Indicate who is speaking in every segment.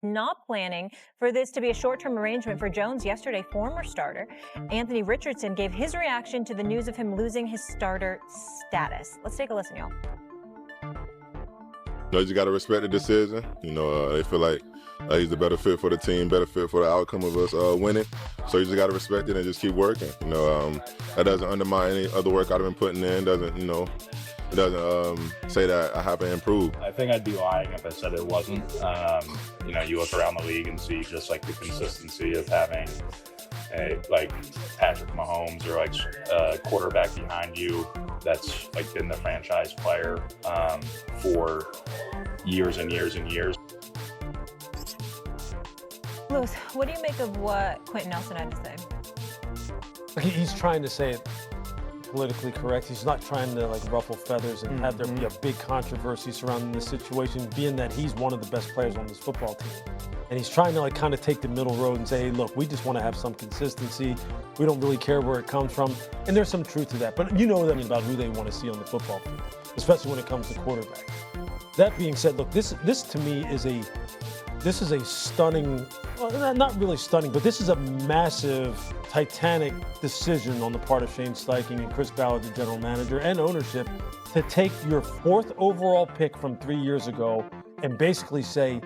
Speaker 1: not planning for this to be a short-term arrangement for Jones yesterday. Former starter Anthony Richardson gave his reaction to the news of him losing his starter status. Let's take a listen, y'all.
Speaker 2: You just got to respect the decision. They feel like he's the better fit for the team, better fit for the outcome of us winning. So you just got to respect it and just keep working. That doesn't undermine any other work I've been putting in. It doesn't say that I haven't improved.
Speaker 3: I think I'd be lying if I said it wasn't. You look around the league and see just like the consistency of having like Patrick Mahomes or like a quarterback behind you that's like been the franchise player for years and years and years.
Speaker 1: Lewis, what do you make of what Quentin Nelson had to say?
Speaker 4: He's trying to say it politically correct. He's not trying to like ruffle feathers and have there be a big controversy surrounding this situation, being that he's one of the best players on this football team. And he's trying to like kind of take the middle road and say, hey, look, we just want to have some consistency. We don't really care where it comes from. And there's some truth to that. But you know them about who they want to see on the football field, especially when it comes to quarterback. That being said, look, this to me is a stunning, well, not really stunning, but this is a massive, titanic decision on the part of Shane Steichen and Chris Ballard, the general manager, and ownership, to take your 4th overall pick from 3 years ago and basically say,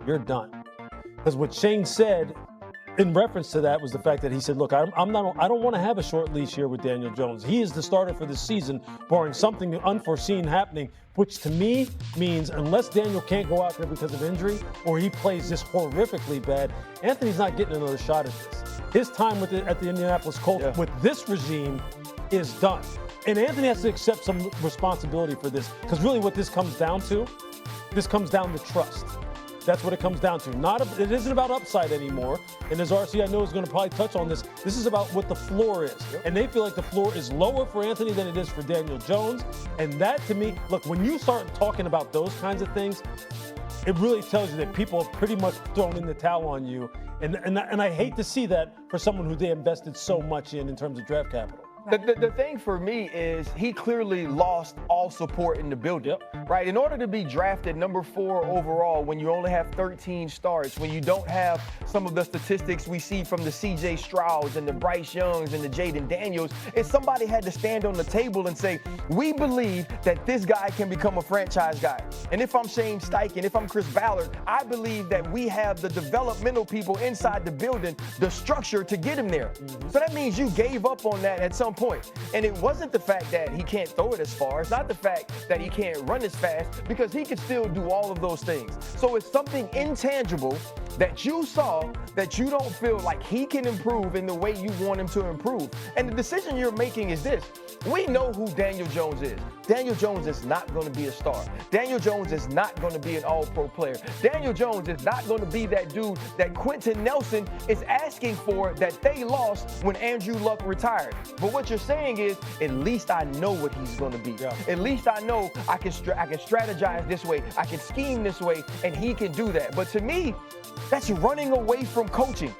Speaker 4: you're done. Because what Shane said in reference to that was the fact that he said, look, I don't want to have a short leash here with Daniel Jones. He is the starter for this season, barring something unforeseen happening, which to me means unless Daniel can't go out there because of injury or he plays this horrifically bad, Anthony's not getting another shot at this. His time at the Indianapolis Colts with this regime is done. And Anthony has to accept some responsibility for this, because really what this comes down to to trust. That's what it comes down to. It isn't about upside anymore. And as RC, I know, is going to probably touch on this, this is about what the floor is. And they feel like the floor is lower for Anthony than it is for Daniel Jones. And that, to me, look, when you start talking about those kinds of things, it really tells you that people have pretty much thrown in the towel on you. And I hate to see that for someone who they invested so much in terms of draft capital.
Speaker 5: The thing for me is he clearly lost all support in the building, right? In order to be drafted number 4 overall, when you only have 13 starts, when you don't have some of the statistics we see from the C.J. Strouds and the Bryce Youngs and the Jaden Daniels, is somebody had to stand on the table and say, we believe that this guy can become a franchise guy. And if I'm Shane Steichen, if I'm Chris Ballard, I believe that we have the developmental people inside the building, the structure to get him there. So that means you gave up on that at some point. And it wasn't the fact that he can't throw it as far. It's not the fact that he can't run as fast, because he can still do all of those things. So it's something intangible that you saw that you don't feel like he can improve in the way you want him to improve. And the decision you're making is this. We know who Daniel Jones is. Daniel Jones is not going to be a star. Daniel Jones is not going to be an all-pro player. Daniel Jones is not going to be that dude that Quentin Nelson is asking for that they lost when Andrew Luck retired. But what you're saying is, at least I know what he's going to be. At least I know I can strategize this way. I can scheme this way, and he can do that. But to me, that's running away from coaching.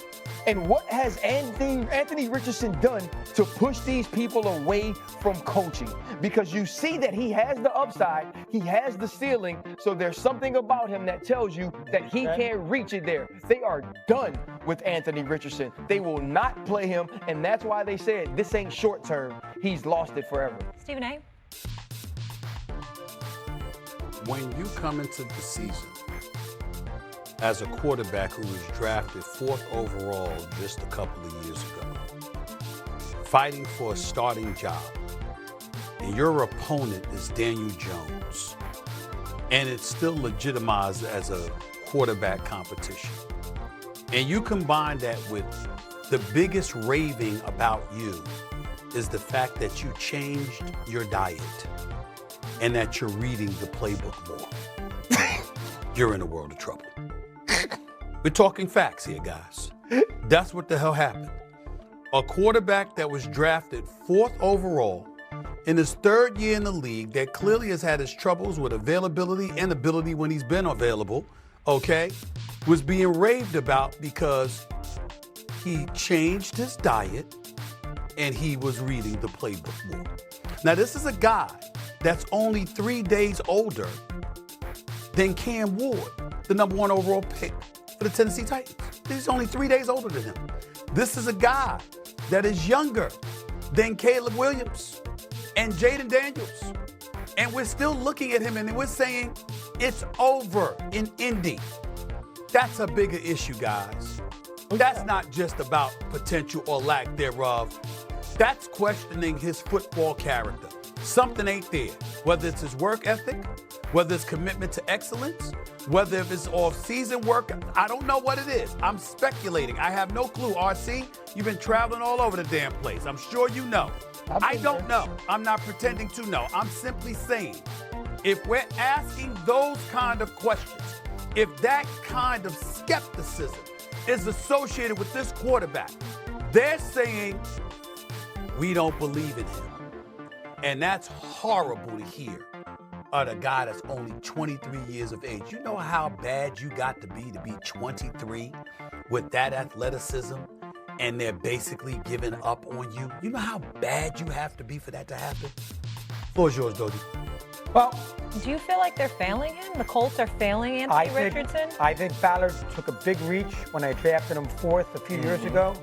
Speaker 5: And what has Anthony Richardson done to push these people away from coaching? Because you see that he has the upside, he has the ceiling, so there's something about him that tells you that he can't reach it there. They are done with Anthony Richardson. They will not play him, and that's why they said this ain't short term. He's lost it forever.
Speaker 1: Stephen A.
Speaker 6: When you come into the season as a quarterback who was drafted 4th overall just a couple of years ago, fighting for a starting job, and your opponent is Daniel Jones, and it's still legitimized as a quarterback competition, and you combine that with the biggest raving about you is the fact that you changed your diet and that you're reading the playbook more, you're in a world of trouble. We're talking facts here, guys. That's what the hell happened. A quarterback that was drafted 4th overall in his 3rd year in the league, that clearly has had his troubles with availability and ability when he's been available, okay, was being raved about because he changed his diet and he was reading the playbook more. Now, this is a guy that's only 3 days older than Cam Ward, the number 1 overall pick. for the Tennessee Titans. He's only 3 days older than him. This is a guy that is younger than Caleb Williams and Jaden Daniels. And we're still looking at him and we're saying it's over in Indy. That's a bigger issue, guys. That's not just about potential or lack thereof. That's questioning his football character. Something ain't there. Whether it's his work ethic, whether it's commitment to excellence, whether if it's off-season work, I don't know what it is. I'm speculating. I have no clue. RC, you've been traveling all over the damn place. I'm sure you know. I don't know. I'm not pretending to know. I'm simply saying, if we're asking those kind of questions, if that kind of skepticism is associated with this quarterback, they're saying we don't believe in him. And that's horrible to hear of a guy that's only 23 years of age. You know how bad you got to be 23 with that athleticism, and they're basically giving up on you? You know how bad you have to be for that to happen? Floor's yours, Doty.
Speaker 1: Well, do you feel like they're failing him? The Colts are failing Anthony Richardson?
Speaker 7: I think Ballard took a big reach when they drafted him fourth a few years ago.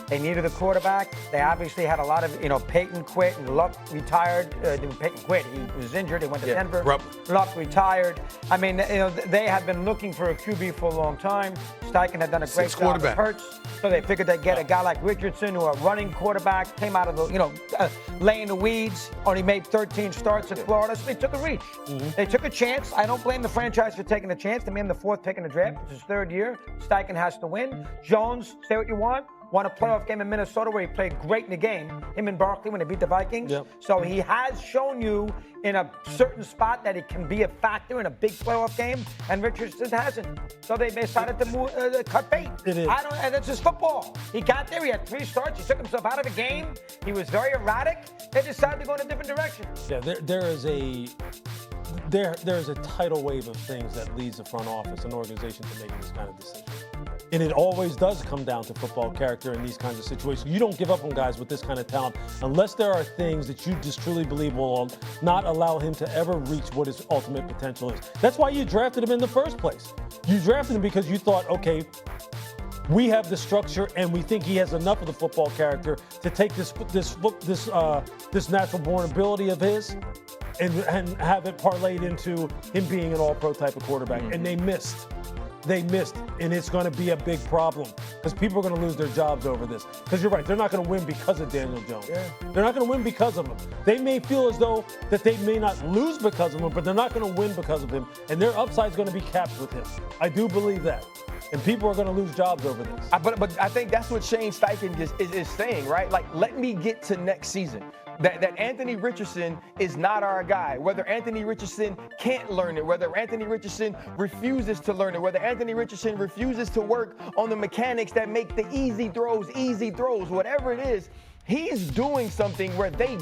Speaker 7: They needed a quarterback. They obviously had a lot of, Peyton quit and Luck retired. Peyton quit. He was injured. He went to Denver. Luck retired. I mean, they had been looking for a QB for a long time. Steichen had done a great job with Hurts. So they figured they'd get a guy like Richardson, who a running quarterback, came out of the, laying the weeds, only made 13 starts in Florida. So they took a reach. They took a chance. I don't blame the franchise for taking a chance. They made him the fourth pick in the draft. It's his third year. Steichen has to win. Jones, say what you want, won a playoff game in Minnesota where he played great in the game, him and Barkley when they beat the Vikings. So he has shown you in a certain spot that he can be a factor in a big playoff game, and Richardson hasn't. So they decided to cut bait. And it's just football. He got there, he had 3 starts, he took himself out of the game, he was very erratic. They decided to go in a different direction.
Speaker 4: Yeah, there is a tidal wave of things that leads the front office and organization to making this kind of decision. And it always does come down to football character in these kinds of situations. You don't give up on guys with this kind of talent unless there are things that you just truly believe will not allow him to ever reach what his ultimate potential is. That's why you drafted him in the first place. You drafted him because you thought, okay, we have the structure and we think he has enough of the football character to take this natural born ability of his and have it parlayed into him being an all-pro type of quarterback. And they missed. And it's going to be a big problem because people are going to lose their jobs over this. Because you're right, they're not going to win because of Daniel Jones. They're not going to win because of him. They may feel as though that they may not lose because of him, but they're not going to win because of him. And their upside is going to be capped with him. I do believe that. And people are going to lose jobs over this.
Speaker 5: But I think that's what Shane Steichen is saying, right? Like, let me get to next season. That Anthony Richardson is not our guy. Whether Anthony Richardson can't learn it, whether Anthony Richardson refuses to learn it, whether Anthony Richardson refuses to work on the mechanics that make the easy throws, whatever it is, he's doing something where they